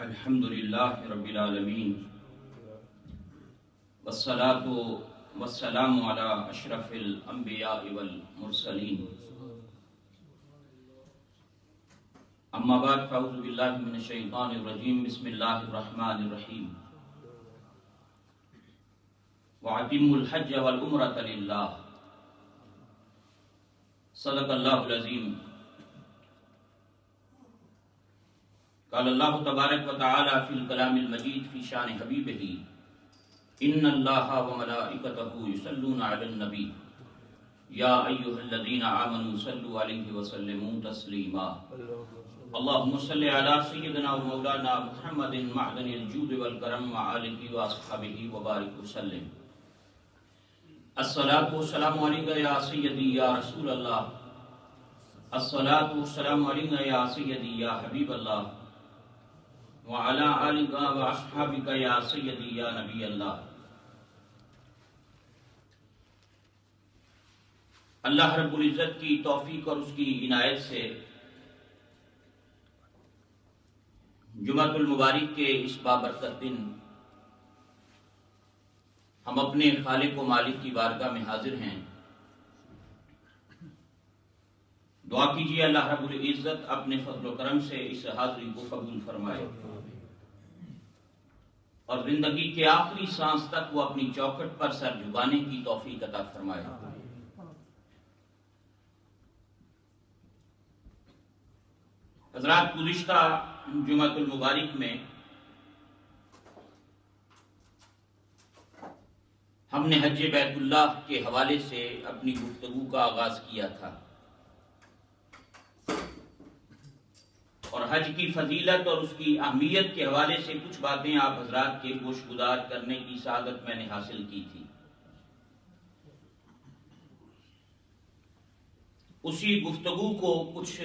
الحمدللہ رب العالمین والصلاة والسلام علی اشرف الانبیاء والمرسلین اما بعد فاعوذ باللہ من الشیطان الرجیم بسم اللہ الرحمن الرحیم وَأَتِمُّوا الْحَجَّ وَالْعُمْرَةَ لِلَّهِ صدق اللہ العظیم۔ قال اللہ تبارک و تعالی فی الکلام المجید فی شان حبیبہ ان اللہ وملائکتہ یصلون علی النبی یا ایھا الذین آمنوا صلوا علیہ وسلموا تسلیما۔ اللہم صل علی سیدنا و مولانا محمد معدن الجود والکرم وآلہ واصحابہ وبارک وسلم۔ الصلاۃ والسلام علیکہ یا سیدی یا رسول اللہ، الصلاۃ والسلام علیکہ یا سیدی یا حبیب اللہ، وعلی آلک واصحابک یا سیدی یا نبی اللہ۔ اللہ رب العزت کی توفیق اور اس کی عنایت سے جمعۃ المبارک کے اس بابرکت دن ہم اپنے خالق و مالک کی بارگاہ میں حاضر ہیں۔ دعا کیجیے اللہ رب العزت اپنے فضل و کرم سے اس حاضری کو قبول فرمائے اور زندگی کے آخری سانس تک وہ اپنی چوکھٹ پر سر جھکانے کی توفیق عطا فرمائے۔ حضرات، گزشتہ جمعۃ المبارک میں ہم نے حج بیت اللہ کے حوالے سے اپنی گفتگو کا آغاز کیا تھا اور حج کی فضیلت اور اس کی اہمیت کے حوالے سے کچھ باتیں آپ حضرات کے گوشگزار کرنے کی سعادت میں نے حاصل کی تھی۔ اسی گفتگو کو کچھ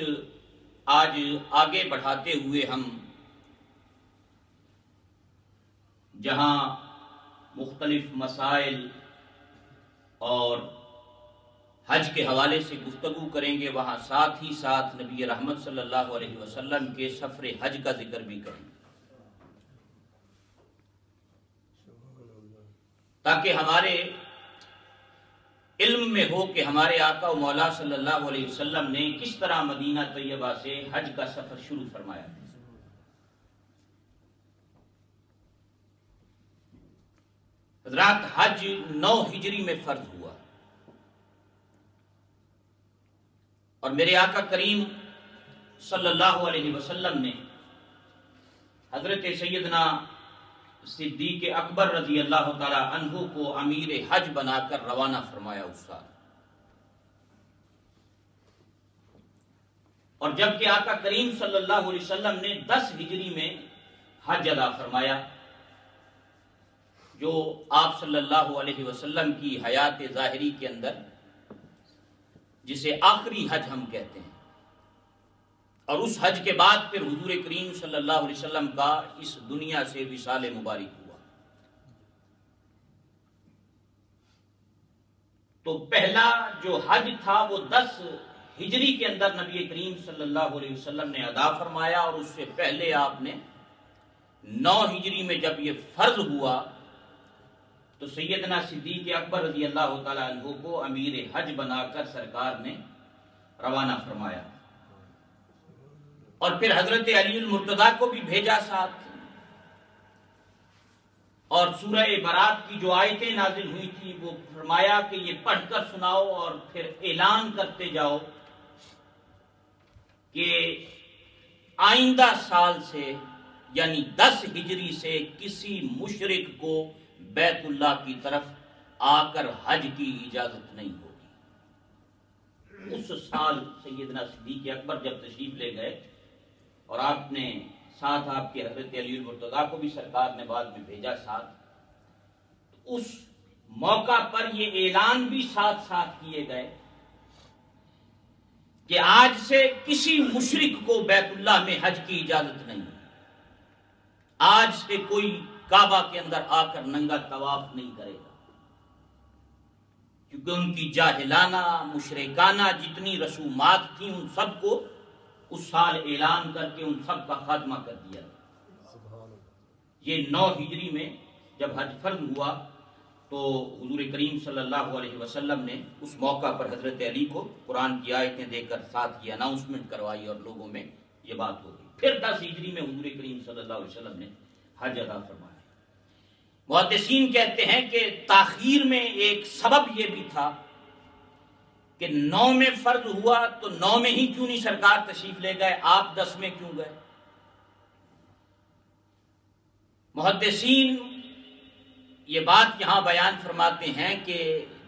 آج آگے بڑھاتے ہوئے ہم جہاں مختلف مسائل اور حج کے حوالے سے گفتگو کریں گے، وہاں ساتھ ہی ساتھ نبی رحمت صلی اللہ علیہ وسلم کے سفر حج کا ذکر بھی کریں گے، تاکہ ہمارے علم میں ہو کہ ہمارے آقا و مولا صلی اللہ علیہ وسلم نے کس طرح مدینہ طیبہ سے حج کا سفر شروع فرمایا۔ حضرات، حج 9 ہجری میں فرض ہوا اور میرے آقا کریم صلی اللہ علیہ وسلم نے حضرت سیدنا صدیق اکبر رضی اللہ تعالی عنہ کو امیر حج بنا کر روانہ فرمایا اس سال، اور جبکہ آقا کریم صلی اللہ علیہ وسلم نے 10 ہجری میں حج ادا فرمایا، جو آپ صلی اللہ علیہ وسلم کی حیات ظاہری کے اندر جسے آخری حج ہم کہتے ہیں، اور اس حج کے بعد پھر حضور کریم صلی اللہ علیہ وسلم کا اس دنیا سے وصال مبارک ہوا۔ تو پہلا جو حج تھا وہ 10 ہجری کے اندر نبی کریم صلی اللہ علیہ وسلم نے ادا فرمایا، اور اس سے پہلے آپ نے 9 ہجری میں جب یہ فرض ہوا تو سیدنا صدیق اکبر رضی اللہ تعالی عنہ کو امیر حج بنا کر سرکار نے روانہ فرمایا، اور پھر حضرت علی المرتضیٰ کو بھی بھیجا ساتھ، اور سورہ برات کی جو آیتیں نازل ہوئی تھی وہ فرمایا کہ یہ پڑھ کر سناؤ اور پھر اعلان کرتے جاؤ کہ آئندہ سال سے یعنی 10 ہجری سے کسی مشرک کو بیت اللہ کی طرف آ کر حج کی اجازت نہیں ہوگی۔ اس سال سیدنا صدیق اکبر جب تشریف لے گئے اور آپ نے ساتھ آپ کے حضرت علی المرتضیٰ کو بھی سرکار نے بعد میں بھیجا ساتھ، اس موقع پر یہ اعلان بھی ساتھ ساتھ کیے گئے کہ آج سے کسی مشرک کو بیت اللہ میں حج کی اجازت نہیں، آج سے کوئی کعبہ کے اندر آ کر ننگا طواف نہیں کرے گا، کیونکہ ان کی جاہلانہ مشرکانہ جتنی رسومات تھیں ان سب کو اس سال اعلان کر کے ان سب کا خاتمہ کر دیا۔ یہ 9 ہجری میں جب حج فرض ہوا تو حضور کریم صلی اللہ علیہ وسلم نے اس موقع پر حضرت علی کو قرآن کی آیتیں دے کر ساتھ یہ اناؤنسمنٹ کروائی اور لوگوں میں یہ بات ہو گئی۔ پھر 10 ہجری میں حضور کریم صلی اللہ علیہ وسلم نے حج ادا فرمایا۔ محدثین کہتے ہیں کہ تاخیر میں ایک سبب یہ بھی تھا کہ 9 میں فرض ہوا تو 9 میں ہی کیوں نہیں سرکار تشریف لے گئے، آپ 10 میں کیوں گئے؟ محدثین یہ بات یہاں بیان فرماتے ہیں کہ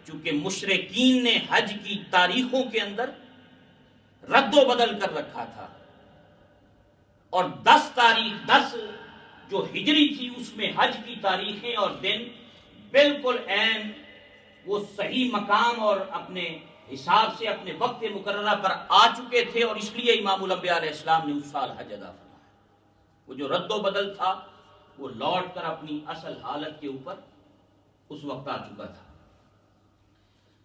چونکہ مشرکین نے حج کی تاریخوں کے اندر رد و بدل کر رکھا تھا، اور 10 جو ہجری تھی اس میں حج کی تاریخیں اور دن بالکل عین وہ صحیح مقام اور اپنے حساب سے اپنے وقت مقررہ پر آ چکے تھے، اور اس لیے امام الانبیاء علیہ السلام نے اس سال حج ادا فرمایا۔ وہ جو رد و بدل تھا وہ لوٹ کر اپنی اصل حالت کے اوپر اس وقت آ چکا تھا۔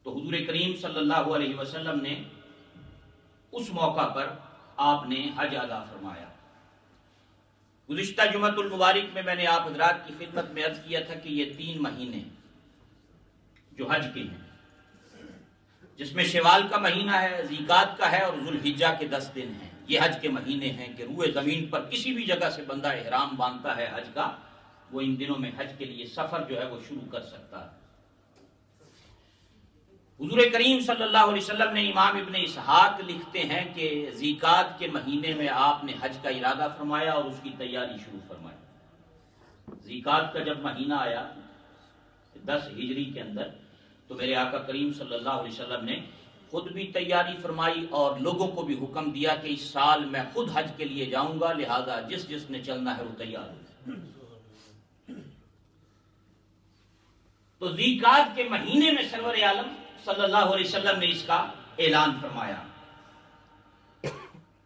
تو حضور کریم صلی اللہ علیہ وسلم نے اس موقع پر آپ نے حج ادا فرمایا۔ گزشتہ جمعۃ المبارک میں نے آپ حضرات کی خدمت میں عرض کیا تھا کہ یہ 3 مہینے جو حج کے ہیں، جس میں شوال کا مہینہ ہے، ذیقعدہ کا ہے اور ذوالحجہ کے 10 دن ہیں، یہ حج کے مہینے ہیں کہ روئے زمین پر کسی بھی جگہ سے بندہ احرام باندھتا ہے حج کا، وہ ان دنوں میں حج کے لیے سفر جو ہے وہ شروع کر سکتا ہے۔ حضور کریم صلی اللہ علیہ وسلم نے، امام ابن اسحاق لکھتے ہیں کہ ذیقعدہ کے مہینے میں آپ نے حج کا ارادہ فرمایا اور اس کی تیاری شروع فرمائی۔ ذیقعدہ کا جب مہینہ آیا 10 ہجری کے اندر تو میرے آقا کریم صلی اللہ علیہ وسلم نے خود بھی تیاری فرمائی اور لوگوں کو بھی حکم دیا کہ اس سال میں خود حج کے لیے جاؤں گا، لہذا جس نے چلنا ہے وہ تیار ہو۔ تو ذیقعدہ کے مہینے میں سرور عالم صلی اللہ علیہ وسلم نے اس کا اعلان فرمایا۔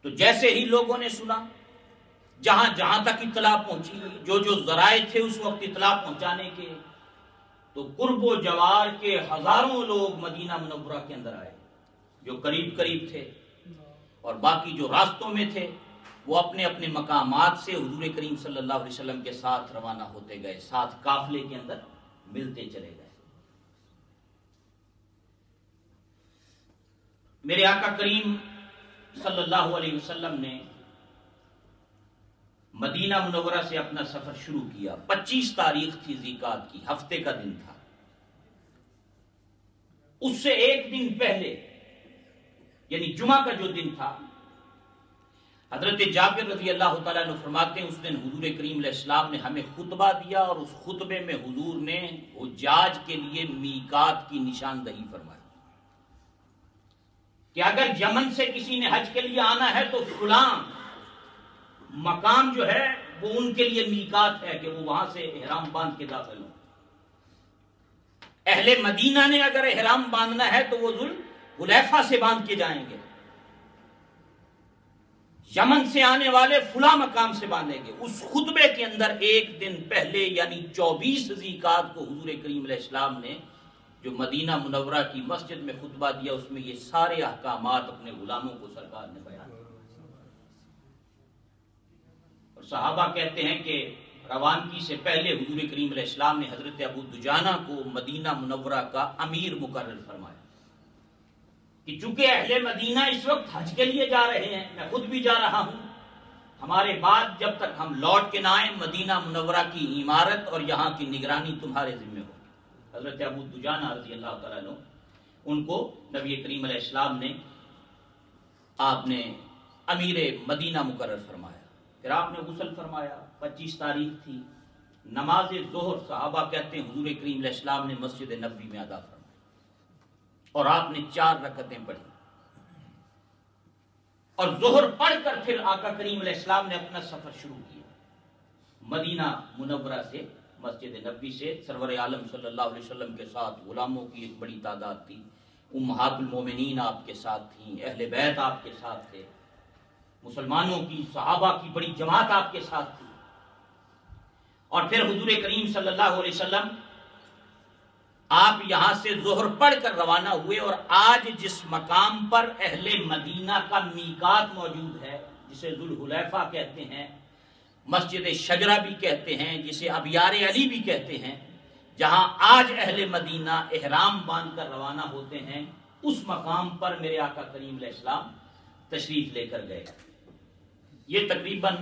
تو جیسے ہی لوگوں نے سنا، جہاں تک اطلاع پہنچی، جو ذرائع تھے اس وقت اطلاع پہنچانے کے، تو قرب و جوار کے ہزاروں لوگ مدینہ منورہ کے اندر آئے، جو قریب تھے، اور باقی جو راستوں میں تھے وہ اپنے اپنے مقامات سے حضور کریم صلی اللہ علیہ وسلم کے ساتھ روانہ ہوتے گئے، ساتھ قافلے کے اندر ملتے چلے گئے۔ میرے آقا کریم صلی اللہ علیہ وسلم نے مدینہ منورہ سے اپنا سفر شروع کیا۔ 25 تاریخ تھی ذیقعدہ کی، ہفتے کا دن تھا۔ اس سے ایک دن پہلے یعنی جمعہ کا جو دن تھا، حضرت جابر رضی اللہ تعالیٰ عنہ فرماتے ہیں اس دن حضور کریم علیہ السلام نے ہمیں خطبہ دیا، اور اس خطبے میں حضور نے حجاج کے لیے میقات کی نشاندہی فرمائی کہ اگر یمن سے کسی نے حج کے لیے آنا ہے تو فلاں مقام جو ہے وہ ان کے لیے میقات ہے کہ وہ وہاں سے احرام باندھ کے داخل ہوں۔ اہل مدینہ نے اگر احرام باندھنا ہے تو وہ ذوالحلیفہ سے باندھ کے جائیں گے، یمن سے آنے والے فلاں مقام سے باندھیں گے۔ اس خطبے کے اندر ایک دن پہلے یعنی 24 ذیقعدہ کو حضور کریم علیہ السلام نے جو مدینہ منورہ کی مسجد میں خطبہ دیا، اس میں یہ سارے احکامات اپنے غلاموں کو سرکار نے بیان کیا۔ اور صحابہ کہتے ہیں کہ روانگی سے پہلے حضور کریم علیہ السلام نے حضرت ابو دجانہ کو مدینہ منورہ کا امیر مقرر فرمایا کہ چونکہ اہل مدینہ اس وقت حج کے لیے جا رہے ہیں، میں خود بھی جا رہا ہوں، ہمارے بعد جب تک ہم لوٹ کے نہ آئیں مدینہ منورہ کی عمارت اور یہاں کی نگرانی تمہارے ذمہ ہو۔ حضرت ابو دجانہ رضی اللہ تعالیٰ عنہ ان کو نبی کریم علیہ السلام نے آپ نے امیر مدینہ مقرر فرمایا۔ پھر آپ نے غسل فرمایا، 25 تاریخ تھی، نماز ظہر صحابہ کہتے ہیں حضور کریم علیہ السلام نے مسجد نبوی میں ادا فرمایا اور آپ نے 4 رکعتیں پڑھی، اور ظہر پڑھ کر پھر آقا کریم علیہ السلام نے اپنا سفر شروع کیا مدینہ منورہ سے، مسجد نبوی سے۔ سرور عالم صلی اللہ علیہ وسلم کے ساتھ غلاموں کی ایک بڑی تعداد تھی، امہات المومنین آپ کے ساتھ تھیں، اہل بیت آپ کے ساتھ تھے، مسلمانوں کی صحابہ کی بڑی جماعت آپ کے ساتھ تھی۔ اور پھر حضور کریم صلی اللہ علیہ وسلم آپ یہاں سے ظہر پڑھ کر روانہ ہوئے، اور آج جس مقام پر اہل مدینہ کا میقات موجود ہے جسے ذوالحلیفہ کہتے ہیں، مسجد شجرہ بھی کہتے ہیں، جسے ابیار علی بھی کہتے ہیں، جہاں آج اہل مدینہ احرام باندھ کر روانہ ہوتے ہیں، اس مقام پر میرے آقا کریم علیہ السلام تشریف لے کر گئے۔ یہ تقریباً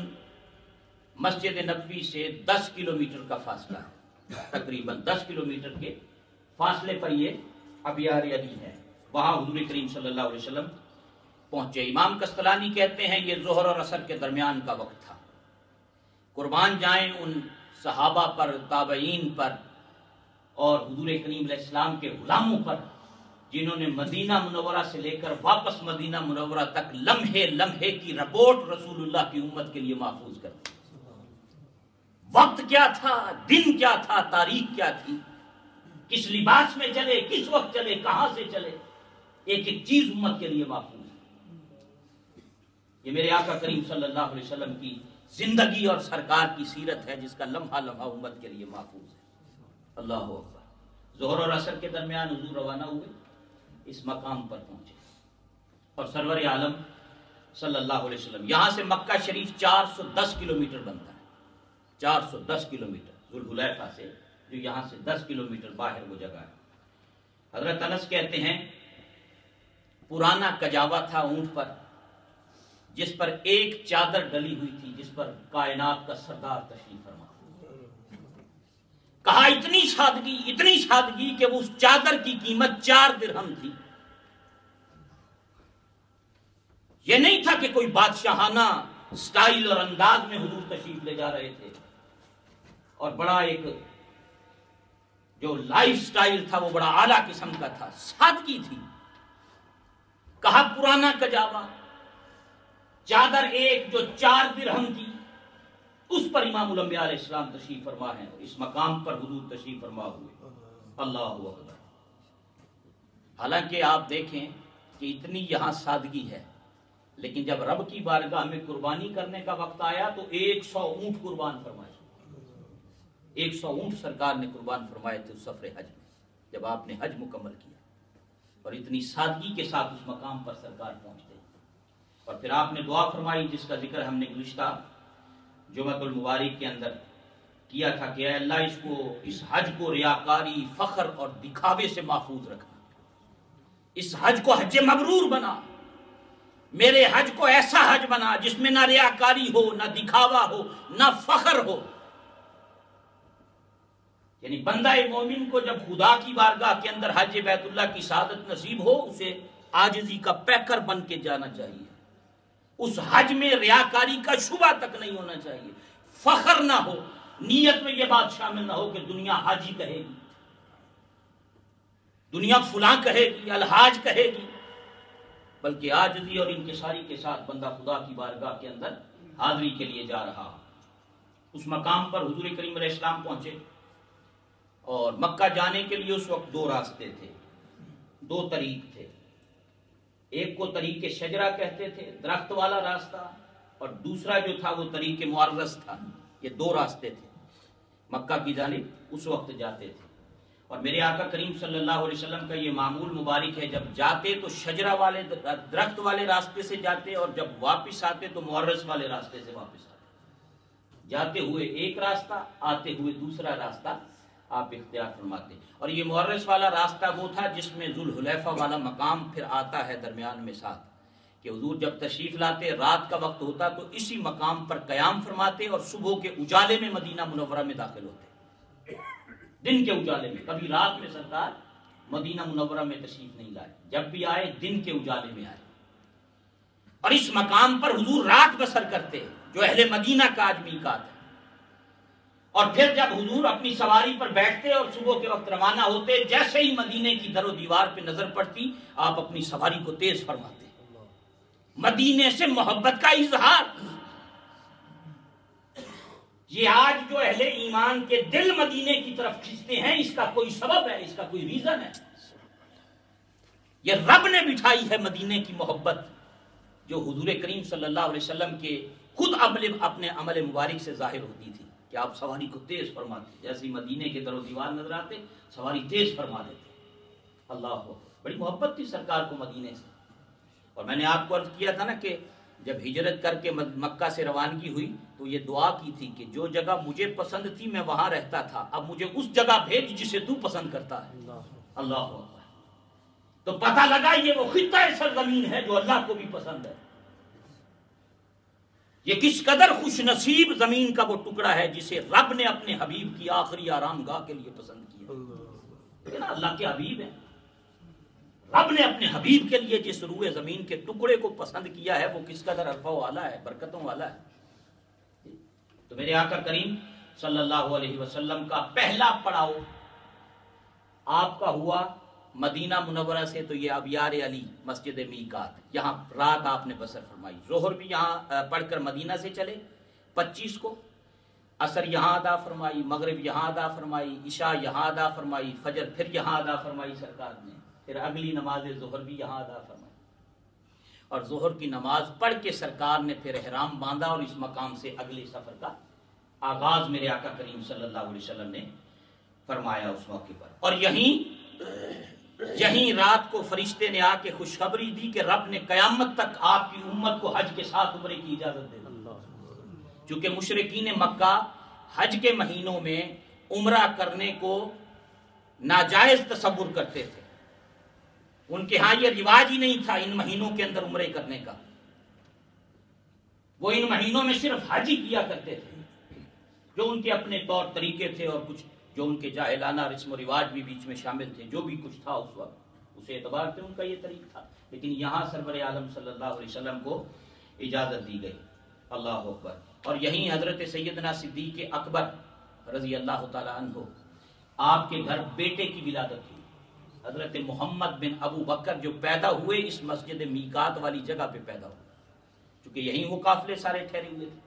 مسجد نبوی سے 10 کلومیٹر کا فاصلہ ہے، تقریباً 10 کلومیٹر کے فاصلے پر یہ ابیار علی ہے، وہاں حضور کریم صلی اللہ علیہ وسلم پہنچے۔ امام کستلانی کہتے ہیں یہ ظہر اور عصر کے درمیان کا وقت تھا۔ قربان جائیں ان صحابہ پر، تابعین پر اور حضور کریم علیہ السلام کے غلاموں پر، جنہوں نے مدینہ منورہ سے لے کر واپس مدینہ منورہ تک لمحے لمحے کی رپورٹ رسول اللہ کی امت کے لیے محفوظ کر دی۔ وقت کیا تھا، دن کیا تھا، تاریخ کیا تھی، کس لباس میں چلے، کس وقت چلے، کہاں سے چلے، ایک ایک چیز امت کے لیے محفوظ ہے۔ یہ میرے آقا کریم صلی اللہ علیہ وسلم کی زندگی اور سرکار کی سیرت ہے، جس کا لمحہ لمحہ امت کے لیے محفوظ ہے۔ اللہ اکبر۔ ظہر اور عصر کے درمیان حضور روانہ ہوئے، اس مقام پر پہنچے، اور سرور عالم صلی اللہ علیہ وسلم، یہاں سے مکہ شریف 410 کلومیٹر بنتا ہے، 410 کلومیٹر ذوالحلیفہ سے، جو یہاں سے 10 کلومیٹر باہر وہ جگہ ہے۔ حضرت انس کہتے ہیں پرانا کجاوا تھا اونٹ پر، جس پر ایک چادر ڈلی ہوئی تھی، جس پر کائنات کا سردار تشریف فرما۔ کہا اتنی سادگی کہ اس چادر کی قیمت 4 درہم تھی۔ یہ نہیں تھا کہ کوئی بادشاہانہ سٹائل اور انداز میں حضور تشریف لے جا رہے تھے، اور بڑا ایک جو لائف سٹائل تھا وہ بڑا اعلیٰ قسم کا تھا، سادگی تھی۔ کہا پرانا کجاوا، چادر ایک جو 4 درہم کی، اس پر امام الانبیاء علیہ السلام تشریف فرما ہے، اور اس مقام پر حضور تشریف فرما ہوئے۔ اللہ اکبر۔ حالانکہ آپ دیکھیں کہ اتنی یہاں سادگی ہے، لیکن جب رب کی بارگاہ میں قربانی کرنے کا وقت آیا تو 100 اونٹ قربان فرمائے، 100 اونٹ سرکار نے قربان فرمائے تھے اس سفر حج میں، جب آپ نے حج مکمل کیا، اور اتنی سادگی کے ساتھ اس مقام پر سرکار پہنچتے۔ اور پھر آپ نے دعا فرمائی، جس کا ذکر ہم نے گزشتہ جمعۃ المبارک کے اندر کیا تھا کہ اے اللہ اس حج کو ریاکاری، فخر اور دکھاوے سے محفوظ رکھنا، اس حج کو حج مبرور بنا، میرے حج کو ایسا حج بنا جس میں نہ ریاکاری ہو، نہ دکھاوا ہو، نہ فخر ہو۔ یعنی بندہ مومن کو جب خدا کی بارگاہ کے اندر حج بیت اللہ کی سعادت نصیب ہو، اسے عاجزی کا پیکر بن کے جانا چاہیے۔ اس حج میں ریاکاری کا شبہ تک نہیں ہونا چاہیے، فخر نہ ہو، نیت میں یہ بات شامل نہ ہو کہ دنیا حاجی کہے گی، دنیا فلاں کہے گی، الحاج کہے گی، بلکہ عاجزی اور انکساری کے ساتھ بندہ خدا کی بارگاہ کے اندر حاضری کے لیے جا رہا۔ اس مقام پر حضور کریم علیہ السلام پہنچے، اور مکہ جانے کے لیے اس وقت 2 راستے تھے، 2 طریق تھے۔ ایک کو طریق شجرہ کہتے تھے، درخت والا راستہ، اور دوسرا جو تھا وہ طریق معرض تھا۔ یہ 2 راستے تھے، مکہ کی جانب اس وقت جاتے تھے۔ اور میرے آقا کریم صلی اللہ علیہ وسلم کا یہ معمول مبارک ہے، جب جاتے تو شجرہ والے درخت والے راستے سے جاتے، اور جب واپس آتے تو معرض والے راستے سے واپس آتے۔ جاتے ہوئے ایک راستہ، آتے ہوئے دوسرا راستہ آپ اختیار فرماتے۔ اور یہ معرض والا راستہ وہ تھا جس میں ذوالحلیفہ والا مقام پھر آتا ہے درمیان میں ساتھ، کہ حضور جب تشریف لاتے، رات کا وقت ہوتا تو اسی مقام پر قیام فرماتے، اور صبح کے اجالے میں مدینہ منورہ میں داخل ہوتے، دن کے اجالے میں۔ کبھی رات میں سرکار مدینہ منورہ میں تشریف نہیں لائے، جب بھی آئے دن کے اجالے میں آئے، اور اس مقام پر حضور رات بسر کرتے، جو اہل مدینہ کا آج میقات ہے۔ اور پھر جب حضور اپنی سواری پر بیٹھتے اور صبح کے وقت روانہ ہوتے، جیسے ہی مدینے کی در و دیوار پہ نظر پڑتی، آپ اپنی سواری کو تیز فرماتے۔ مدینے سے محبت کا اظہار، یہ آج جو اہل ایمان کے دل مدینے کی طرف کھنچتے ہیں، اس کا کوئی سبب ہے، اس کا کوئی ریزن ہے۔ یہ رب نے بٹھائی ہے مدینے کی محبت، جو حضور کریم صلی اللہ علیہ وسلم کے خود اپنے عمل مبارک سے ظاہر ہوتی تھی، کہ آپ سواری کو تیز فرماتے، جیسے ہی مدینے کے در و دیوار نظر آتے سواری تیز فرما دیتے۔ اللہ بڑی محبت تھی سرکار کو مدینے سے۔ اور میں نے آپ کو عرض کیا تھا نا کہ جب ہجرت کر کے مکہ سے روانگی ہوئی تو یہ دعا کی تھی کہ جو جگہ مجھے پسند تھی میں وہاں رہتا تھا، اب مجھے اس جگہ بھیج جسے تو پسند کرتا ہے۔ اللہ اکبر۔ تو پتہ لگا یہ وہ خطہ سرزمین ہے جو اللہ کو بھی پسند ہے۔ یہ کس قدر خوش نصیب زمین کا وہ ٹکڑا ہے جسے رب نے اپنے حبیب کی آخری آرام گاہ کے لیے پسند کیا۔ اللہ کے حبیب ہیں، رب نے اپنے حبیب کے لیے جس روئے زمین کے ٹکڑے کو پسند کیا ہے وہ کس قدر عرفہ والا ہے، برکتوں والا ہے۔ تو میرے آقا کریم صلی اللہ علیہ وسلم کا پہلا پڑاؤ آپ کا ہوا مدینہ منورہ سے، تو یہ ابیار علی مسجد میقات، یہاں رات آپ نے بسر فرمائی۔ ظہر بھی یہاں پڑھ کر مدینہ سے چلے 25 کو، عصر یہاں ادا فرمائی، مغرب یہاں ادا فرمائی، عشاء یہاں ادا فرمائی، فجر پھر یہاں ادا فرمائی سرکار نے، پھر اگلی نماز ظہر بھی یہاں ادا فرمائی، اور ظہر کی نماز پڑھ کے سرکار نے پھر احرام باندھا اور اس مقام سے اگلے سفر کا آغاز میرے آقا کریم صلی اللہ علیہ وسلم نے فرمایا اس موقع پر۔ اور یہیں رات کو فرشتے نے آ کے خوشخبری دی کہ رب نے قیامت تک آپ کی امت کو حج کے ساتھ عمرے کی اجازت دے دی۔ چونکہ مشرکین مکہ حج کے مہینوں میں عمرہ کرنے کو ناجائز تصور کرتے تھے، ان کے ہاں یہ رواج ہی نہیں تھا ان مہینوں کے اندر عمرے کرنے کا، وہ ان مہینوں میں صرف حج ہی کیا کرتے تھے، جو ان کے اپنے طور طریقے تھے اور کچھ جو ان کے جاہلانہ رسم و رواج بھی بیچ میں شامل تھے، جو بھی کچھ تھا اس وقت اس اعتبار سے ان کا یہ طریق تھا، لیکن یہاں سرور عالم صلی اللہ علیہ وسلم کو اجازت دی گئی۔ اللہ اکبر۔ اور یہیں حضرت سیدنا صدیق اکبر رضی اللہ تعالی عنہ آپ کے گھر بیٹے کی ولادت ہوئی، حضرت محمد بن ابو بکر، جو پیدا ہوئے اس مسجد میقات والی جگہ پہ پیدا ہوئے، چونکہ یہیں وہ قافلے سارے ٹھہرے ہوئے تھے۔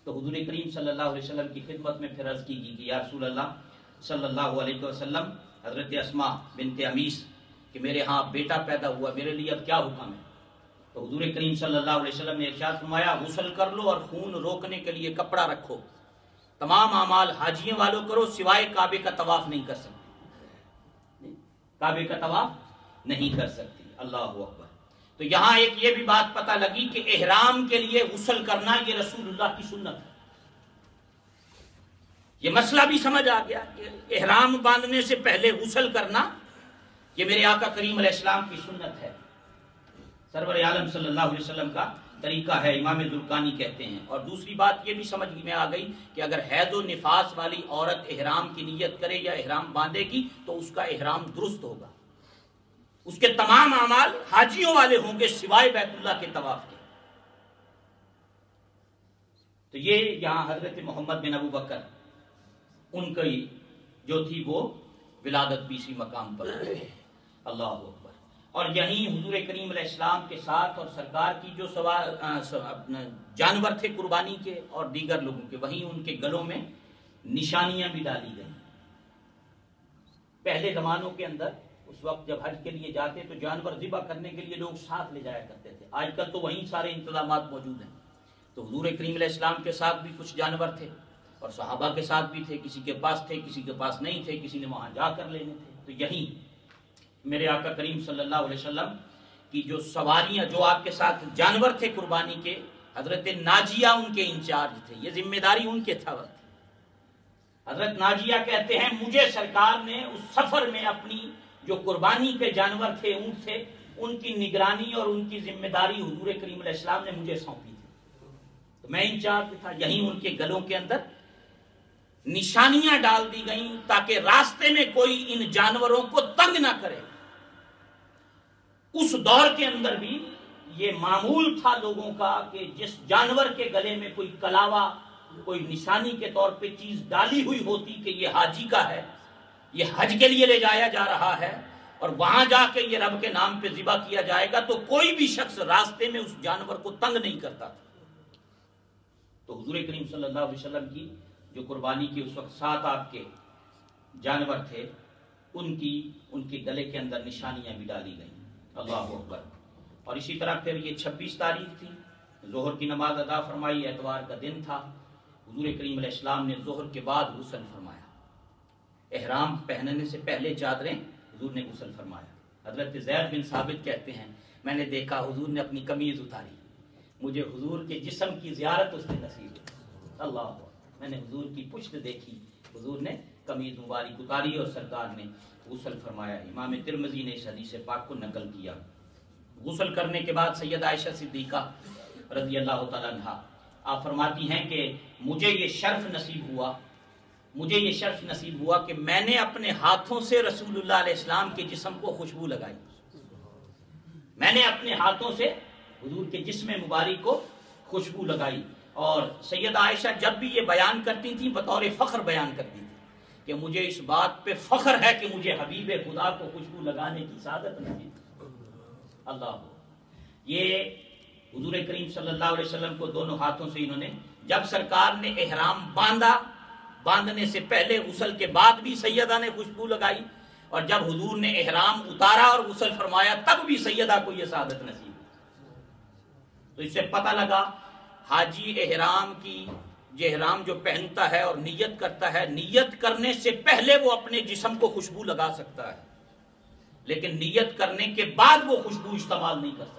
تو حضور کریم صلی اللہ علیہ وسلم کی خدمت میں پھر عرض کی گئی کہ یا رسول اللہ صلی اللہ علیہ وسلم، حضرت اسماء بنت امیس کہ میرے ہاں بیٹا پیدا ہوا، میرے لیے اب کیا حکم ہے؟ تو حضور کریم صلی اللہ علیہ وسلم نے ارشاد فرمایا غسل کر لو اور خون روکنے کے لیے کپڑا رکھو، تمام اعمال حاجیوں والوں کرو سوائے کعبے کا طواف نہیں کر سکتے، کعبے کا طواف نہیں کر سکتی۔ اللہ اکبر۔ تو یہاں ایک یہ بھی بات پتہ لگی کہ احرام کے لیے غسل کرنا یہ رسول اللہ کی سنت ہے۔ یہ مسئلہ بھی سمجھ آ گیا کہ احرام باندھنے سے پہلے غسل کرنا یہ میرے آقا کریم علیہ السلام کی سنت ہے، سرور عالم صلی اللہ علیہ وسلم کا طریقہ ہے، امام زرقانی کہتے ہیں۔ اور دوسری بات یہ بھی سمجھ میں آ گئی کہ اگر حیض و نفاس والی عورت احرام کی نیت کرے یا احرام باندھے گی تو اس کا احرام درست ہوگا، اس کے تمام اعمال حاجیوں والے ہوں گے سوائے بیت اللہ کے طواف کے۔ تو یہ یہاں حضرت محمد بن ابو بکر ان کی جو تھی وہ ولادت بھی اسی مقام پر ہے۔ اللہ اکبر۔ اور یہیں حضور کریم علیہ السلام کے ساتھ اور سرکار کی جو جانور تھے قربانی کے اور دیگر لوگوں کے، وہیں ان کے گلوں میں نشانیاں بھی ڈالی گئیں۔ پہلے زمانوں کے اندر اس وقت جب حج کے لیے جاتے تو جانور ذبح کرنے کے لیے لوگ ساتھ لے جایا کرتے تھے، آج کل تو وہیں سارے انتظامات موجود ہیں۔ تو حضور کریم علیہ السلام کے ساتھ بھی کچھ جانور تھے اور صحابہ کے ساتھ بھی تھے، کسی کے پاس تھے کسی کے پاس نہیں تھے، کسی نے وہاں جا کر لینے تھے۔ تو یہیں میرے آقا کریم صلی اللہ علیہ وسلم کی جو سواریاں، جو آپ کے ساتھ جانور تھے قربانی کے، حضرت ناجیہ ان کے انچارج تھے، یہ ذمہ داری ان کے تھا۔ حضرت ناجیہ کہتے ہیں مجھے سرکار نے اس سفر میں اپنی جو قربانی کے جانور تھے اونٹ تھے ان کی نگرانی اور ان کی ذمہ داری حضور کریم علیہ السلام نے مجھے سونپی تھی، تو میں انچارج تھا۔ یہیں ان کے گلوں کے اندر نشانیاں ڈال دی گئیں تاکہ راستے میں کوئی ان جانوروں کو تنگ نہ کرے۔ اس دور کے اندر بھی یہ معمول تھا لوگوں کا کہ جس جانور کے گلے میں کوئی کلاوا، کوئی نشانی کے طور پہ چیز ڈالی ہوئی ہوتی کہ یہ حاجی کا ہے، یہ حج کے لیے لے جایا جا رہا ہے اور وہاں جا کے یہ رب کے نام پہ ذبح کیا جائے گا، تو کوئی بھی شخص راستے میں اس جانور کو تنگ نہیں کرتا تھا۔ تو حضور کریم صلی اللہ علیہ وسلم کی جو قربانی کی اس وقت ساتھ آپ کے جانور تھے ان کے گلے کے اندر نشانیاں بھی ڈالی گئیں۔ اللہ اکبر۔ اور اسی طرح پھر یہ 26 تاریخ تھی، ظہر کی نماز ادا فرمائی، اتوار کا دن تھا۔ حضور کریم علیہ السلام نے ظہر کے بعد غسل فرمایا، احرام پہننے سے پہلے چادریں حضور نے غسل فرمایا۔ حضرت زید بن ثابت کہتے ہیں میں نے دیکھا حضور نے اپنی قمیض اتاری، مجھے حضور کے جسم کی زیارت اس نے نصیب کی. اللہ، میں نے حضور کی پشت دیکھی، حضور نے قمیض مبارک اتاری اور سرکار نے غسل فرمایا. امام ترمذی نے اس حدیث پاک کو نقل کیا. غسل کرنے کے بعد سیدہ عائشہ صدیقہ رضی اللہ تعالیٰ عنہا آپ فرماتی ہیں کہ مجھے یہ شرف نصیب ہوا کہ میں نے اپنے ہاتھوں سے رسول اللہ علیہ السلام کے جسم کو خوشبو لگائی. میں نے اپنے ہاتھوں سے حضور کے جسم مبارک کو خوشبو لگائی. اور سیدہ عائشہ جب بھی یہ بیان کرتی تھیں بطور فخر بیان کرتی تھی کہ مجھے اس بات پہ فخر ہے کہ مجھے حبیب خدا کو خوشبو لگانے کی سعادت نصیب. اللہ، یہ حضور کریم صلی اللہ علیہ وسلم کو دونوں ہاتھوں سے انہوں نے، جب سرکار نے احرام باندھنے سے پہلے غسل کے بعد بھی سیدہ نے خوشبو لگائی، اور جب حضور نے احرام اتارا اور غسل فرمایا تب بھی سیدہ کو یہ سعادت نصیب. تو اس سے پتہ لگا حاجی احرام جو پہنتا ہے اور نیت کرتا ہے، نیت کرنے سے پہلے وہ اپنے جسم کو خوشبو لگا سکتا ہے، لیکن نیت کرنے کے بعد وہ خوشبو استعمال نہیں کر سکتا.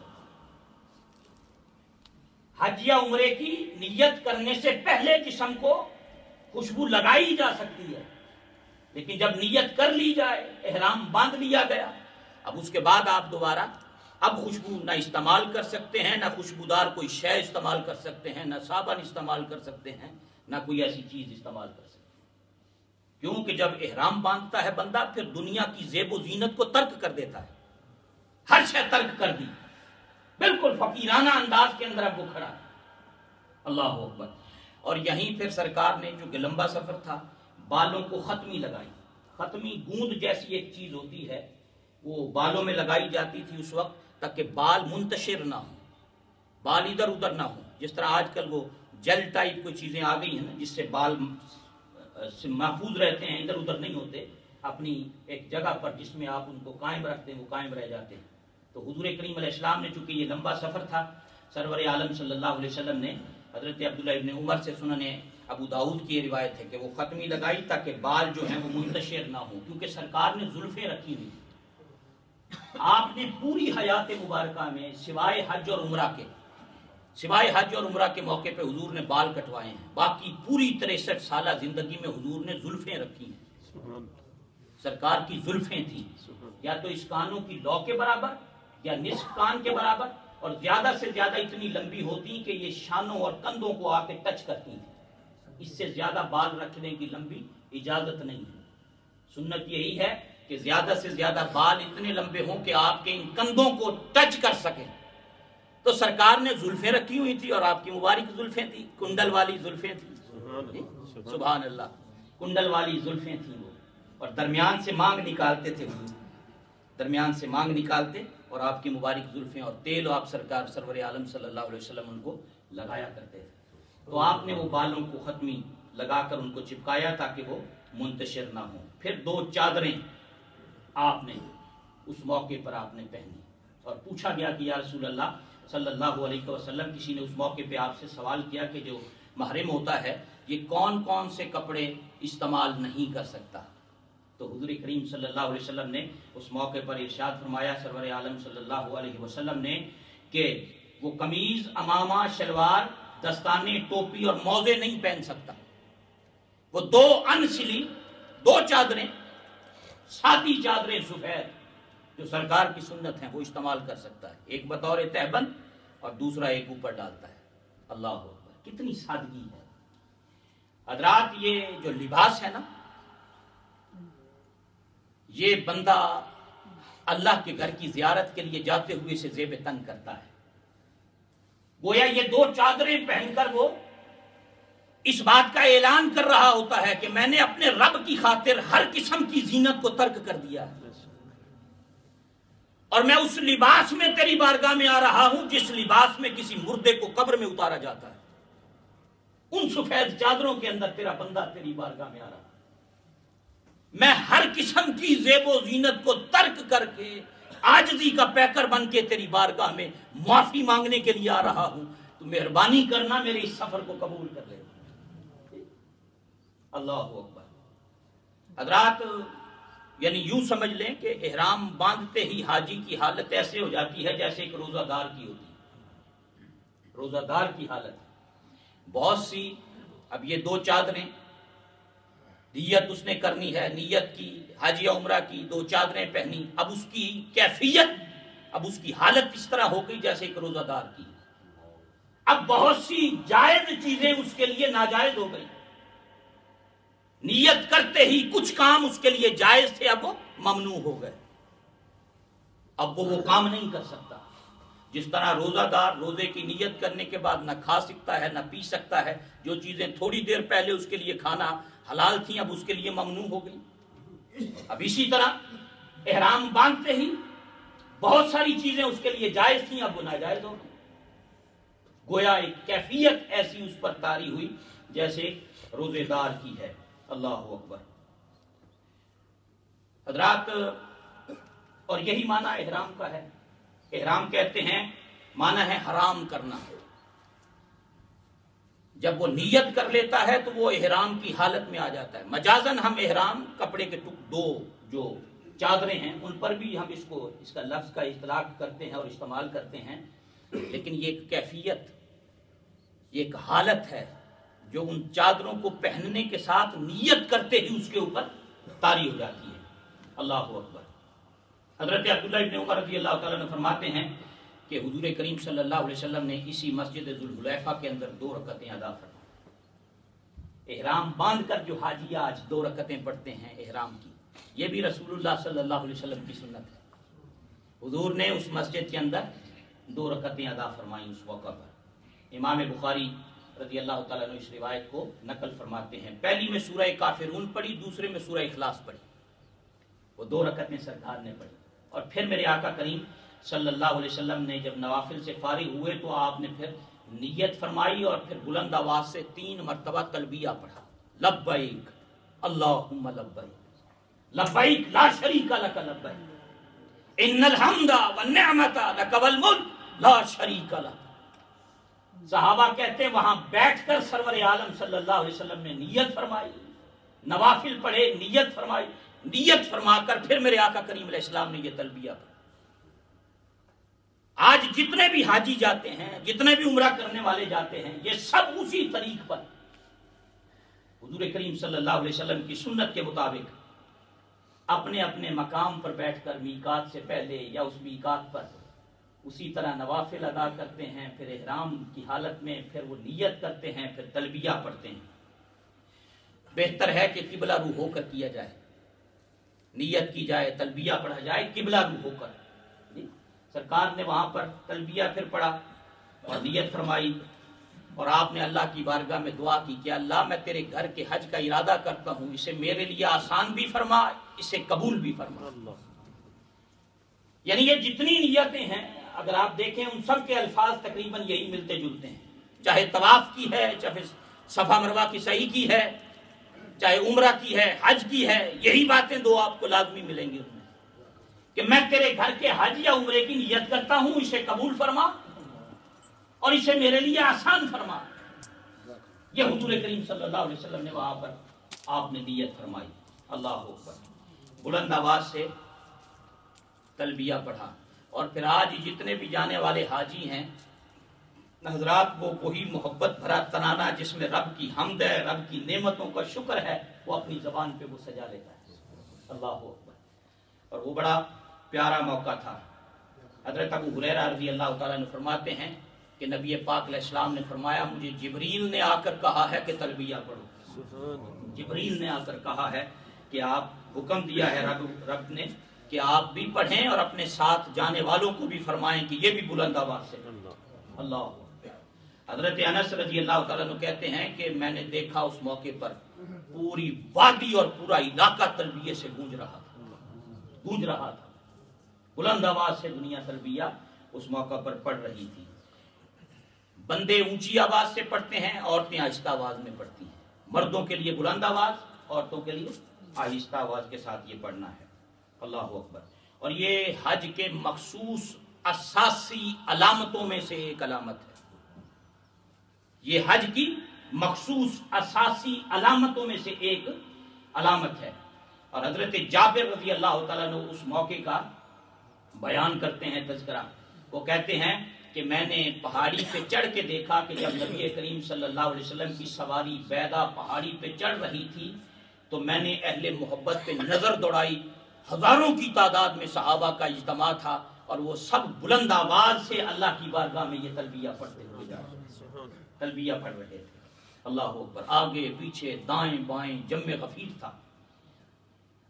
حج یا عمرے کی نیت کرنے سے پہلے جسم کو خوشبو لگائی جا سکتی ہے، لیکن جب نیت کر لی جائے، احرام باندھ لیا گیا، اب اس کے بعد آپ دوبارہ اب خوشبو نہ استعمال کر سکتے ہیں، نہ خوشبودار کوئی شے استعمال کر سکتے ہیں، نہ صابن استعمال کر سکتے ہیں، نہ کوئی ایسی چیز استعمال کر سکتے ہیں. کیونکہ جب احرام باندھتا ہے بندہ پھر دنیا کی زیب و زینت کو ترک کر دیتا ہے. ہر شے ترک کر دی، بالکل فقیرانہ انداز کے اندر اب وہ کھڑا ہے. اللہ اکبر. اور یہیں پھر سرکار نے جو کہ لمبا سفر تھا، بالوں کو ختمی لگائی. ختمی گوند جیسی ایک چیز ہوتی ہے، وہ بالوں میں لگائی جاتی تھی اس وقت تاکہ بال منتشر نہ ہوں، بال ادھر ادھر نہ ہوں. جس طرح آج کل وہ جیل ٹائپ کوئی چیزیں آ گئی ہیں نا، جس سے بال محفوظ رہتے ہیں، ادھر ادھر نہیں ہوتے، اپنی ایک جگہ پر جس میں آپ ان کو قائم رکھتے ہیں وہ قائم رہ جاتے ہیں. تو حضور کریم علیہ السلام نے چونکہ یہ لمبا سفر تھا، سرور عالم صلی اللہ علیہ وسلم نے حضرت عبداللہ ابن عمر سے سنن ابو داؤد کی یہ روایت ہے کہ وہ ختمی لگائی تاکہ بال جو ہیں وہ منتشر نہ ہوں، کیونکہ سرکار نے زلفیں رکھی ہوئی. آپ نے پوری حیات مبارکہ میں سوائے حج اور عمرہ کے موقع پہ حضور نے بال کٹوائے ہیں، باقی پوری 63 سالہ زندگی میں حضور نے زلفیں رکھی ہیں. سرکار کی زلفیں تھیں یا تو اس کانوں کی لو کے برابر یا نصف کان کے برابر، اور زیادہ سے زیادہ اتنی لمبی ہوتی کہ یہ شانوں اور کندھوں کو آ کے ٹچ کرتی تھی. اس سے زیادہ بال رکھنے کی لمبی اجازت نہیں ہے. سنت یہی ہے کہ زیادہ سے زیادہ بال اتنے لمبے ہوں کہ آپ کے ان کندھوں کو ٹچ کر سکیں. تو سرکار نے زلفیں رکھی ہوئی تھی اور آپ کی مبارک زلفیں تھیں، کنڈل والی زلفیں تھیں. سبحان اللہ، کنڈل والی زلفیں تھیں وہ، اور درمیان سے مانگ نکالتے تھے، درمیان سے مانگ نکالتے اور آپ کی مبارک زلفیں اور تیل آپ سرکار سرور عالم صلی اللہ علیہ وسلم ان کو لگایا کرتے تھے. تو آپ نے وہ بالوں کو ختمی لگا کر ان کو چپکایا تاکہ وہ منتشر نہ ہوں. پھر 2 چادریں آپ نے اس موقع پر آپ نے پہنی، اور پوچھا گیا کہ یا رسول اللہ صلی اللہ علیہ وسلم، کسی نے اس موقع پہ آپ سے سوال کیا کہ جو محرم ہوتا ہے یہ کون کون سے کپڑے استعمال نہیں کر سکتا؟ تو حضور کریم صلی اللہ علیہ وسلم نے اس موقع پر ارشاد فرمایا سرور عالم صلی اللہ علیہ وسلم نے کہ وہ قمیض، امامہ، شلوار، دستانے، ٹوپی اور موزے نہیں پہن سکتا. وہ 2 انسلی 2 چادریں، ساتھی چادریں سفید جو سرکار کی سنت ہیں وہ استعمال کر سکتا ہے، ایک بطور تہبند اور دوسرا ایک اوپر ڈالتا ہے. اللہ اکبر، کتنی سادگی ہے. حضرات یہ جو لباس ہے نا، یہ بندہ اللہ کے گھر کی زیارت کے لیے جاتے ہوئے سے زیب تن کرتا ہے. گویا یہ 2 چادریں پہن کر وہ اس بات کا اعلان کر رہا ہوتا ہے کہ میں نے اپنے رب کی خاطر ہر قسم کی زینت کو ترک کر دیا ہے، اور میں اس لباس میں تیری بارگاہ میں آ رہا ہوں جس لباس میں کسی مردے کو قبر میں اتارا جاتا ہے. ان سفید چادروں کے اندر تیرا بندہ تیری بارگاہ میں آ رہا ہے. میں ہر قسم کی زیب و زینت کو ترک کر کے عاجزی کا پیکر بن کے تیری بارگاہ میں معافی مانگنے کے لیے آ رہا ہوں. تو مہربانی کرنا میرے اس سفر کو قبول کر لے. اللہ اکبر. حضرات یعنی یوں سمجھ لیں کہ احرام باندھتے ہی حاجی کی حالت ایسے ہو جاتی ہے جیسے ایک روزہ دار کی ہوتی ہے. روزہ دار کی حالت ہے۔ بہت سی اب یہ 2 چادریں نیت اس نے کرنی ہے، نیت کی حج یا عمرہ کی، 2 چادریں پہنی، اب اس کی کیفیت، اب اس کی حالت اس طرح ہو گئی جیسے ایک روزہ دار کی۔ اب بہت سی جائز چیزیں اس کے لیے ناجائز ہو گئی، نیت کرتے ہی کچھ کام اس کے لیے جائز تھے اب وہ ممنوع ہو گئے، اب وہ کام نہیں کر سکتا۔ جس طرح روزہ دار روزے کی نیت کرنے کے بعد نہ کھا سکتا ہے نہ پی سکتا ہے، جو چیزیں تھوڑی دیر پہلے اس کے لیے کھانا حلال تھیں اب اس کے لیے ممنوع ہو گئی۔ اب اسی طرح احرام باندھتے ہی بہت ساری چیزیں اس کے لیے جائز تھیں اب وہ ناجائز ہو گئی، گویا ایک کیفیت ایسی اس پر طاری ہوئی جیسے روزے دار کی ہے۔ اللہ اکبر حضرات، اور یہی معنی احرام کا ہے۔ احرام کہتے ہیں معنی ہے حرام کرنا۔ جب وہ نیت کر لیتا ہے تو وہ احرام کی حالت میں آ جاتا ہے۔ مجازن ہم احرام کپڑے کے 2 جو چادریں ہیں ان پر بھی ہم اس کا لفظ کا اطلاق کرتے ہیں اور استعمال کرتے ہیں، لیکن یہ ایک کیفیت، یہ ایک حالت ہے جو ان چادروں کو پہننے کے ساتھ نیت کرتے ہی اس کے اوپر طاری ہو جاتی ہے۔ اللہ اکبر۔ حضرت عبداللہ ابن عمر رضی اللہ تعالیٰ عنہ فرماتے ہیں کہ حضور کریم صلی اللہ علیہ وسلم نے اسی مسجد ذوالحلیفہ کے اندر 2 رکعتیں ادا فرمائیں۔ احرام باندھ کر جو حاجی آج 2 رکعتیں پڑھتے ہیں احرام کی، یہ بھی رسول اللہ صلی اللہ علیہ وسلم کی سنت ہے۔ حضور نے اس مسجد کے اندر 2 رکعتیں ادا فرمائیں اس موقع پر۔ امام بخاری رضی اللہ تعالیٰ عنہ اس روایت کو نقل فرماتے ہیں۔ پہلی میں سورہ کافرون پڑھی، دوسرے میں سورہ اخلاص پڑھی، وہ 2 رکعتیں سرکار نے پڑھی۔ اور پھر میرے آقا کریم صلی اللہ علیہ وسلم نے جب نوافل سے فارغ ہوئے تو آپ نے پھر نیت فرمائی اور پھر بلند آواز سے 3 مرتبہ تلبیہ پڑھا، لبیک اللہم لبیک لبیک لا شریک لک لبیک ان الحمد والنعمت لک والملک لا شریک لک۔ صحابہ کہتے ہیں وہاں بیٹھ کر سرور عالم صلی اللہ علیہ وسلم نے نیت فرمائی، نوافل پڑھے، نیت فرمائی، نیت فرما کر پھر میرے آقا کریم علیہ السلام نے یہ تلبیہ پڑھا۔ آج جتنے بھی حاجی جاتے ہیں، جتنے بھی عمرہ کرنے والے جاتے ہیں، یہ سب اسی طریق پر حضور کریم صلی اللہ علیہ وسلم کی سنت کے مطابق اپنے اپنے مقام پر بیٹھ کر میقات سے پہلے یا اس میقات پر اسی طرح نوافل ادا کرتے ہیں، پھر احرام کی حالت میں پھر وہ نیت کرتے ہیں، پھر تلبیہ پڑھتے ہیں۔ بہتر ہے کہ قبلہ رو ہو کر کیا جائے، نیت کی جائے، تلبیہ پڑھا جائے قبلہ رو ہو کر۔ سرکار نے وہاں پر تلبیہ پھر پڑھا اور نیت فرمائی، اور آپ نے اللہ کی بارگاہ میں دعا کی کہ اللہ میں تیرے گھر کے حج کا ارادہ کرتا ہوں، اسے میرے لیے آسان بھی فرما، اسے قبول بھی فرما۔ یعنی یہ جتنی نیتیں ہیں اگر آپ دیکھیں ان سب کے الفاظ تقریباً یہی ملتے جلتے ہیں، چاہے طواف کی ہے، چاہے صفا مروہ کی سعی کی ہے، چاہے عمرہ کی ہے، حج کی ہے، یہی باتیں 2 آپ کو لازمی ملیں گی ان میں کہ میں تیرے گھر کے حج یا عمرے کی نیت کرتا ہوں، اسے قبول فرما اور اسے میرے لیے آسان فرما۔ یہ حضور کریم صلی اللہ علیہ وسلم نے وہاں پر آپ نے نیت فرمائی۔ اللہ اکبر، بلند آواز سے تلبیہ پڑھا، اور پھر آج جتنے بھی جانے والے حاجی ہیں حضرات، وہ وہی محبت بھرا ترانہ جس میں رب کی حمد ہے، رب کی نعمتوں کا شکر ہے، وہ اپنی زبان پہ وہ سجا لیتا ہے۔ اللہ اکبر۔ اور وہ بڑا پیارا موقع تھا۔ حضرت ابو ہریرہ رضی اللہ تعالیٰ نے فرماتے ہیں کہ نبی پاک علیہ السلام نے فرمایا مجھے جبریل نے آ کر کہا ہے کہ تلبیہ پڑھو۔ جبریل نے آ کر کہا ہے کہ آپ حکم دیا ہے رب نے کہ آپ بھی پڑھیں اور اپنے ساتھ جانے والوں کو بھی فرمائیں کہ یہ بھی بلند آواز سے۔ اللہ۔ حضرت انس رضی اللہ تعالیٰ عنہ کہتے ہیں کہ میں نے دیکھا اس موقع پر پوری وادی اور پورا علاقہ تلبیہ سے گونج رہا تھا، بلند آواز سے دنیا تلبیہ اس موقع پر پڑھ رہی تھی۔ بندے اونچی آواز سے پڑھتے ہیں، عورتیں آہستہ آواز میں پڑھتی ہیں۔ مردوں کے لیے بلند آواز، عورتوں کے لیے آہستہ آواز کے ساتھ یہ پڑھنا ہے۔ اللہ اکبر۔ اور یہ حج کے مخصوص اساسی علامتوں میں سے ایک علامت ہے، یہ حج کی مخصوص اساسی علامتوں میں سے ایک علامت ہے۔ اور حضرت جابر رضی اللہ تعالیٰ عنہ اس موقع کا بیان کرتے ہیں، تذکرہ، وہ کہتے ہیں کہ میں نے پہاڑی پہ چڑھ کے دیکھا کہ جب نبی کریم صلی اللہ علیہ وسلم کی سواری بیضا پہاڑی پہ چڑھ رہی تھی تو میں نے اہل محبت پہ نظر دوڑائی، ہزاروں کی تعداد میں صحابہ کا اجتماع تھا اور وہ سب بلند آواز سے اللہ کی بارگاہ میں یہ تلبیہ پڑھتے ہوئے جا رہے تھے، تلبیہ پڑھ رہے تھے۔ اللہ اکبر، آگے پیچھے دائیں بائیں جم غفیر تھا،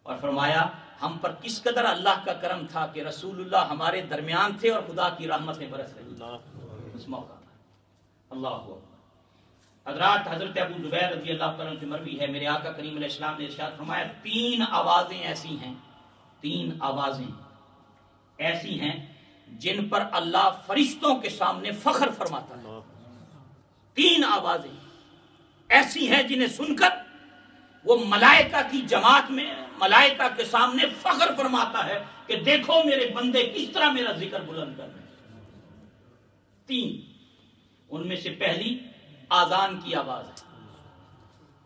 اور فرمایا ہم پر کس قدر اللہ کا کرم تھا کہ رسول اللہ ہمارے درمیان تھے اور خدا کی رحمتیں برس رہی تھی اس موقع پر۔ اللہ اکبر۔ حضرات حضرت ابو زبیر رضی اللہ تعالیٰ عنہ سے مروی ہے، میرے آقا کریم علیہ السلام نے ارشاد فرمایا 3 آوازیں ایسی ہیں، 3 آوازیں ایسی ہیں جن پر اللہ فرشتوں کے سامنے فخر فرماتا ہے۔ 3 آوازیں ایسی ہیں جنہیں سن کر وہ ملائکہ کی جماعت میں ملائکہ کے سامنے فخر فرماتا ہے کہ دیکھو میرے بندے کس طرح میرا ذکر بلند کر رہے ہیں۔ 3 ان میں سے پہلی آذان کی آواز ہے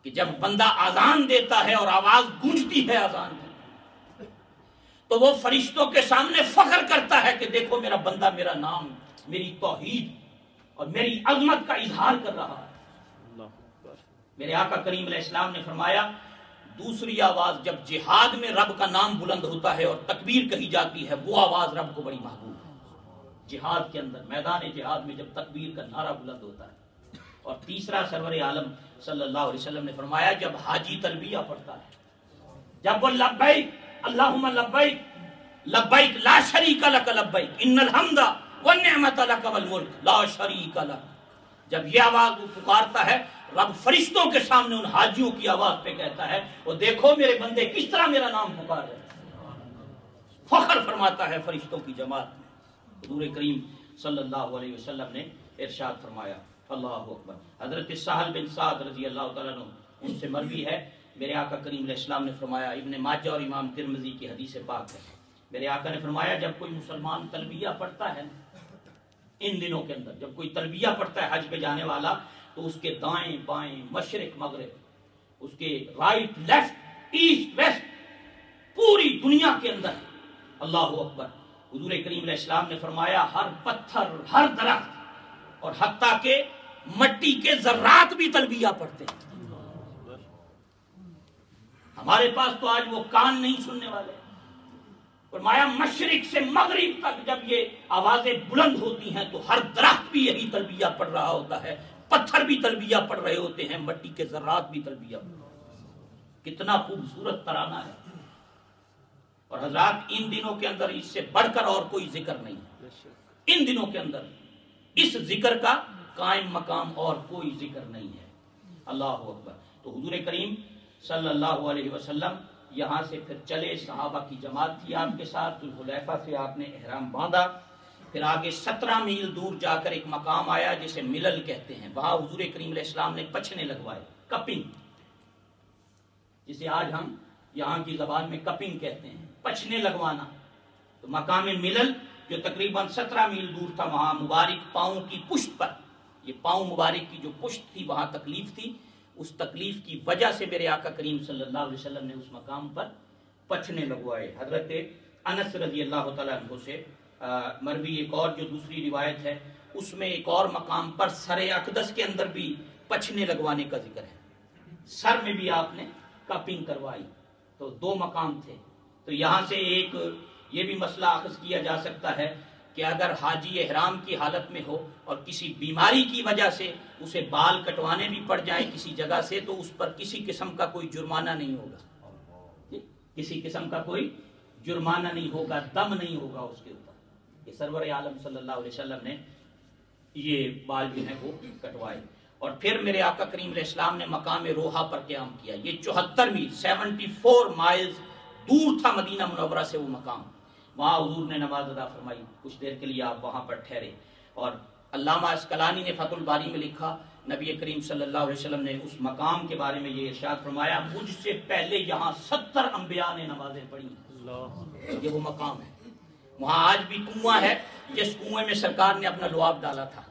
کہ جب بندہ آذان دیتا ہے اور آواز گونجتی ہے آذان کی تو وہ فرشتوں کے سامنے فخر کرتا ہے کہ دیکھو میرا بندہ میرا نام، میری توحید اور میری عظمت کا اظہار کر رہا ہے۔ میرے آقا کریم علیہ السلام نے فرمایا دوسری آواز جب جہاد میں رب کا نام بلند ہوتا ہے اور تکبیر کہی جاتی ہے وہ آواز رب کو بڑی محبوب ہے۔ جہاد کے اندر میدان جہاد میں جب تکبیر کا نعرہ بلند ہوتا ہے۔ اور تیسرا سرور عالم صلی اللہ علیہ وسلم نے فرمایا جب حاجی تلبیہ پڑھتا ہے، جب وہ لبیک اللہم لبیک لبیک لا شریک لک لبیک ان الحمد والنعمت لک والملک لا شریک لک، جب یہ آواز وہ پکارتا ہے رب فرشتوں کے سامنے ان حاجیوں کی آواز پہ کہتا ہے وہ دیکھو میرے بندے کس طرح میرا نام پکار رہے ہیں، فخر فرماتا ہے فرشتوں کی جماعت میں۔ حضور کریم صلی اللہ علیہ وسلم نے ارشاد فرمایا، اللہ اکبر۔ حضرت سہل بن سعد رضی اللہ تعالیٰ عنہ ان سے مروی ہے، میرے آقا کریم علیہ السلام نے فرمایا، ابن ماجہ اور امام ترمذی کی حدیث پاک ہے، میرے آقا نے فرمایا جب کوئی مسلمان تلبیہ پڑھتا ہے ان دنوں کے اندر، جب کوئی تلبیہ پڑھتا ہے حج پہ جانے والا تو اس کے دائیں بائیں مشرق مغرب، اس کے رائٹ لیفٹ ایسٹ ویسٹ پوری دنیا کے اندر اللہ اکبر، حضور کریم علیہ السلام نے فرمایا ہر پتھر ہر درخت اور حتیٰ کہ مٹی کے ذرات بھی تلبیہ پڑھتے ہیں۔ ہمارے پاس تو آج وہ کان نہیں سننے والے، فرمایا مشرق سے مغرب تک جب یہ آوازیں بلند ہوتی ہیں تو ہر درخت بھی یہی تلبیہ پڑھ رہا ہوتا ہے، پتھر بھی تلبیہ پڑھ رہے ہوتے ہیں، مٹی کے ذرات بھی تلبیہ پڑھ رہے ہوتے ہیں۔ کتنا خوبصورت ترانہ ہے، اور حضرات ان دنوں کے اندر اس سے بڑھ کر اور کوئی ذکر نہیں ہے، ان دنوں کے اندر اس ذکر کا قائم مقام اور کوئی ذکر نہیں ہے۔ اللہ اکبر۔ تو حضور کریم صلی اللہ علیہ وسلم یہاں سے پھر چلے، صحابہ کی جماعت تھی آپ کے ساتھ، ذوالحلیفہ سے آپ نے احرام باندھا، پھر آگے 17 میل دور جا کر ایک مقام آیا جسے ملل کہتے ہیں، وہاں حضور کریم علیہ السلام نے پچھنے لگوائے، کپنگ، جسے آج ہم یہاں کی زبان میں کپنگ کہتے ہیں، پچھنے لگوانا۔ تو مقام ملل جو تقریباً 17 میل دور تھا، وہاں مبارک پاؤں کی پشت پر، یہ پاؤں مبارک کی جو پشت تھی وہاں تکلیف تھی، اس تکلیف کی وجہ سے میرے آقا کریم صلی اللہ علیہ وسلم نے اس مقام پر پچھنے لگوائے۔ حضرت انس رضی اللہ تعالیٰ عنہ سے مروی ایک اور جو دوسری روایت ہے اس میں ایک اور مقام پر سر اقدس کے اندر بھی پچھنے لگوانے کا ذکر ہے، سر میں بھی آپ نے کپنگ کروائی۔ تو 2 مقام تھے۔ تو یہاں سے ایک یہ بھی مسئلہ اخذ کیا جا سکتا ہے کہ اگر حاجی احرام کی حالت میں ہو اور کسی بیماری کی وجہ سے اسے بال کٹوانے بھی پڑ جائیں کسی جگہ سے تو اس پر کسی قسم کا کوئی جرمانہ نہیں ہوگا، کسی قسم کا کوئی جرمانہ نہیں ہوگا، دم نہیں ہوگا اس کے اوپر۔ یہ سرور عالم صلی اللہ علیہ وسلم نے یہ بال جو ہیں وہ کٹوائے۔ اور پھر میرے آقا کریم علیہ السلام نے مقام روحہ پر قیام کیا، یہ 74 میل 74 مائلز دور تھا مدینہ منورہ سے وہ مقام، وہاں حضور نے نماز ادا فرمائی، کچھ دیر کے لیے آپ وہاں پر ٹھہرے۔ اور علامہ اسقلانی نے فتح الباری میں لکھا نبی کریم صلی اللہ علیہ وسلم نے اس مقام کے بارے میں یہ ارشاد فرمایا مجھ سے پہلے یہاں 70 انبیاء نے نمازیں پڑھی، یہ وہ مقام ہے۔ وہاں آج بھی کنواں ہے جس کنویں میں سرکار نے اپنا لعاب ڈالا تھا،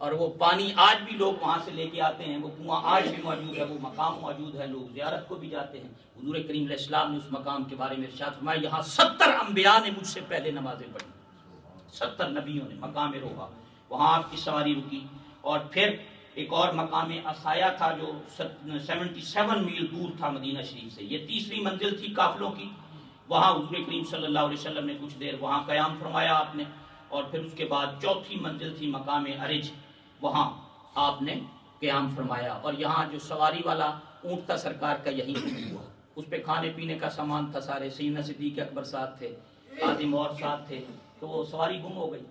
اور وہ پانی آج بھی لوگ وہاں سے لے کے آتے ہیں، وہ کنواں آج بھی موجود ہے، وہ مقام موجود ہے، لوگ زیارت کو بھی جاتے ہیں۔ حضور کریم علیہ السلام نے اس مقام کے بارے میں ارشاد فرمایا یہاں 70 انبیاء نے مجھ سے پہلے نمازیں پڑھی، 70 نبیوں نے مقام روحا، وہاں آپ کی سواری رکی، اور پھر ایک اور مقام عصایا تھا جو 77 میل دور تھا مدینہ شریف سے، یہ تیسری منزل تھی قافلوں کی، وہاں حضور کریم صلی اللہ علیہ وسلم نے کچھ دیر وہاں قیام فرمایا آپ نے، اور پھر اس کے بعد چوتھی منزل تھی مقام ارج، وہاں آپ نے قیام فرمایا، اور یہاں جو سواری والا اونٹ تھا سرکار کا یہیں ہوا، اس پہ کھانے پینے کا سامان تھا سارے، سیدنا صدیق اکبر ساتھ تھے، خادم اور ساتھ تھے، تو وہ سواری گم ہو گئی،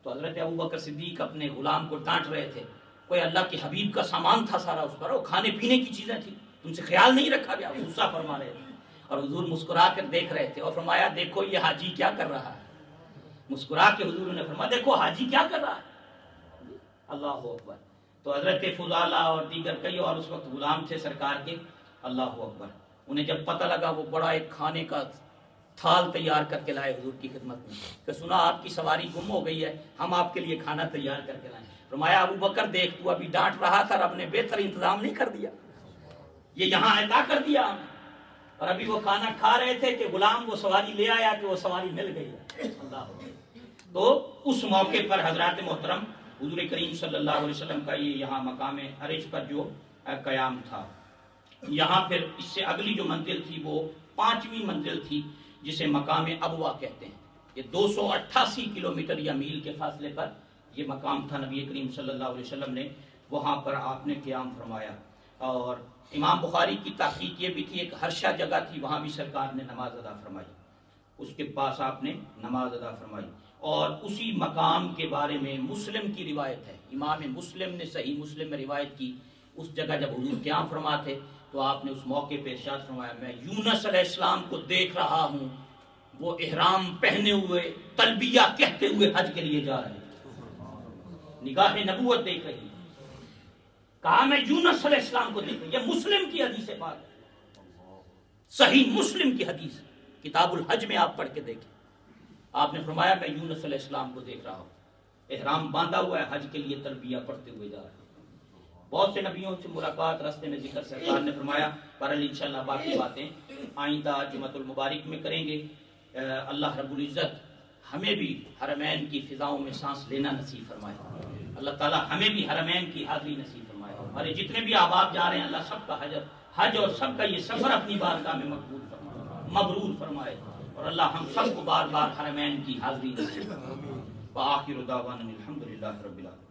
تو حضرت ابوبکر صدیق اپنے غلام کو ڈانٹ رہے تھے، کوئی اللہ کے حبیب کا سامان تھا سارا اس پر، اور کھانے پینے کی چیزیں تھیں، تم سے خیال نہیں رکھا گیا، غصہ فرما رہے تھے، اور حضور مسکرا کر دیکھ رہے تھے اور فرمایا دیکھو یہ حاجی کیا کر رہا ہے، مسکرا کے حضور نے فرمایا دیکھو حاجی کیا کر رہا ہے، اللہ اکبر۔ تو حضرت فضالہ اور دیگر کئی اور اس وقت غلام تھے سرکار کے، اللہ اکبر، انہیں جب پتہ لگا وہ بڑا ایک کھانے کا تھال تیار کر کے لائے حضور کی خدمت میں، کہ سنا آپ کی سواری گم ہو گئی ہے، ہم آپ کے لیے کھانا تیار کر کے لائیں۔ فرمایا ابو بکر دیکھ تو ابھی ڈانٹ رہا تھا، رب نے بہتر انتظام نہیں کر دیا، یہ یہاں عطا کر دیا ہمیں، اور ابھی وہ کھانا کھا رہے تھے کہ غلام وہ سواری لے آیا کہ وہ سواری مل گئی ہے، اللہ۔ تو اس موقع پر حضرات محترم حضور کریم صلی اللہ علیہ وسلم کا یہ یہاں مقام عرج پر جو قیام تھا، یہاں پھر اس سے اگلی جو منزل تھی وہ 5ویں منزل تھی جسے مقام ابوا کہتے ہیں، یہ 288 کلومیٹر یا میل کے فاصلے پر یہ مقام تھا، نبی کریم صلی اللہ علیہ وسلم نے وہاں پر آپ نے قیام فرمایا، اور امام بخاری کی تحقیق یہ بھی تھی ایک ہرشا جگہ تھی، وہاں بھی سرکار نے نماز ادا فرمائی، اس کے پاس آپ نے نماز ادا فرمائی، اور اسی مقام کے بارے میں مسلم کی روایت ہے، امام مسلم نے صحیح مسلم میں روایت کی، اس جگہ جب حضور قیام فرما تھے تو آپ نے اس موقع پہ ارشاد فرمایا میں یونس علیہ السلام کو دیکھ رہا ہوں، وہ احرام پہنے ہوئے تلبیہ کہتے ہوئے حج کے لیے جا رہے ہیں، نگاہ نبوت دیکھ رہی، کہا میں یونس علیہ السلام کو دیکھ رہی، یہ مسلم کی حدیث پاک ہے، صحیح مسلم کی حدیث، کتاب الحج میں آپ پڑھ کے دیکھیں، آپ نے فرمایا میں یونس علیہ السلام کو دیکھ رہا ہوں، احرام باندھا ہوا ہے، حج کے لیے تلبیہ پڑھتے ہوئے جا رہا ہے۔ بہت سے نبیوں سے ملاقات راستے میں ذکر سرکار نے فرمایا، بہرحال انشاءاللہ باقی باتیں آئندہ جمعۃ المبارک میں کریں گے۔ اللہ رب العزت ہمیں بھی حرمین کی فضاؤں میں سانس لینا نصیب فرمائے، اللہ تعالی ہمیں بھی حرمین کی حاضری نصیب فرمائے، ہمارے جتنے بھی احباب جا رہے ہیں اللہ سب کا حج اور سب کا یہ سفر اپنی بارگاہ میں مقبول فرمائے، مبرور فرمائے، اور اللہ ہم سب کو بار بار حرمین کی حاضری نصیب فرمائے۔ وآخر دعوانا الحمدللہ رب العالمین۔